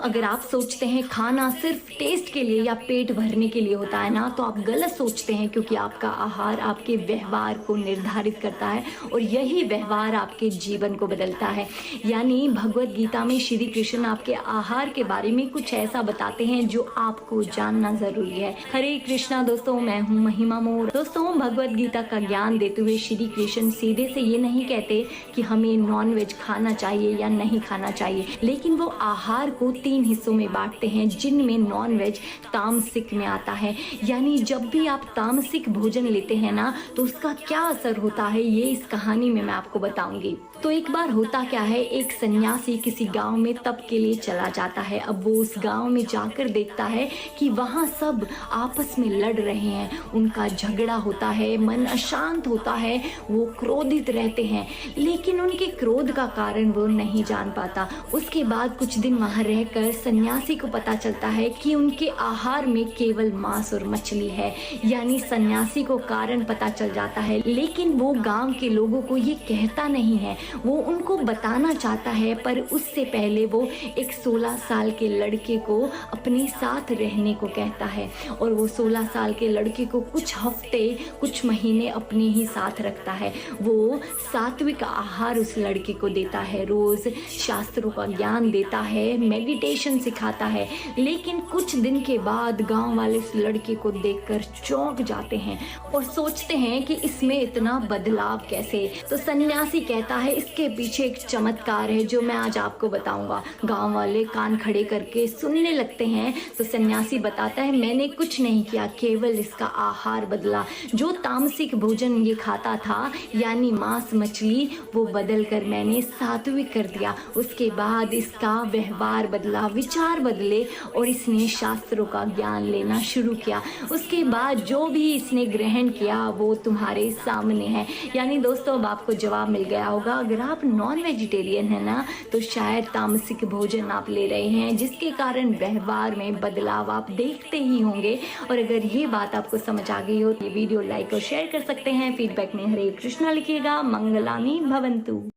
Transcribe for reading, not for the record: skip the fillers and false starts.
अगर आप सोचते हैं खाना सिर्फ टेस्ट के लिए या पेट भरने के लिए होता है ना, तो आप गलत सोचते हैं, क्योंकि आपका आहार आपके व्यवहार को निर्धारित करता है और यही व्यवहार आपके जीवन को बदलता है। यानी भगवत गीता में श्री कृष्ण आपके आहार के बारे में कुछ ऐसा बताते हैं जो आपको जानना जरूरी है। हरे कृष्णा दोस्तों, मैं हूँ महिमा मोर। दोस्तों, भगवत गीता का ज्ञान देते हुए श्री कृष्ण सीधे से ये नहीं कहते कि हमें नॉनवेज खाना चाहिए या नहीं खाना चाहिए, लेकिन वो आहार को 3 हिस्सों में बांटते हैं, जिनमें नॉनवेज तामसिक में आता है। यानी जब भी आप तामसिक भोजन लेते हैं ना, तो उसका क्या असर होता है ये इस कहानी में मैं आपको बताऊंगी। तो एक बार होता क्या है, एक सन्यासी किसी गांव में तप के लिए चला जाता है। अब वो उस गांव में जाकर देखता है कि वहां सब आपस में लड़ रहे हैं, उनका झगड़ा होता है, मन अशांत होता है, वो क्रोधित रहते हैं, लेकिन उनके क्रोध का कारण वो नहीं जान पाता। उसके बाद कुछ दिन वहां रहकर सन्यासी को पता चलता है कि उनके आहार में केवल मांस और मछली है। यानी सन्यासी को कारण पता चल जाता है, लेकिन वो गांव के लोगों को ये कहता नहीं है। वो उनको बताना चाहता है, पर उससे पहले वो एक 16 साल के लड़के को अपने साथ रहने को कहता है, और वो 16 साल के लड़के को कुछ हफ्ते कुछ महीने अपने ही साथ रखता है। वो सात्विक आहार उस लड़के को देता है, रोज शास्त्रों का ज्ञान देता है, मेडिटेशन सिखाता है। लेकिन कुछ दिन के बाद गांव वाले उस लड़के को देखकर चौंक जाते हैं और सोचते हैं कि इसमें इतना बदलाव कैसे। तो सन्यासी कहता है इसके पीछे एक चमत्कार है जो मैं आज आपको बताऊंगा। गांव वाले कान खड़े करके सुनने लगते हैं। तो सन्यासी बताता है मैंने कुछ नहीं किया, केवल इसका आहार बदला। जो तामसिक भोजन ये खाता था, यानी मांस मछली, वो बदल कर मैंने सात्विक कर दिया। उसके बाद इसका व्यवहार बदला, विचार बदले और इसने शास्त्रों का ज्ञान लेना शुरू किया। उसके बाद जो भी इसने ग्रहण किया वो तुम्हारे सामने है। यानी दोस्तों, अब आपको जवाब मिल गया होगा। अगर आप नॉन वेजिटेरियन है ना, तो शायद तामसिक भोजन आप ले रहे हैं, जिसके कारण व्यवहार में बदलाव आप देखते ही होंगे। और अगर ये बात आपको समझ आ गई हो तो ये वीडियो लाइक और शेयर कर सकते हैं। फीडबैक में हरे कृष्णा लिखिएगा। मंगलानि भवन्तु।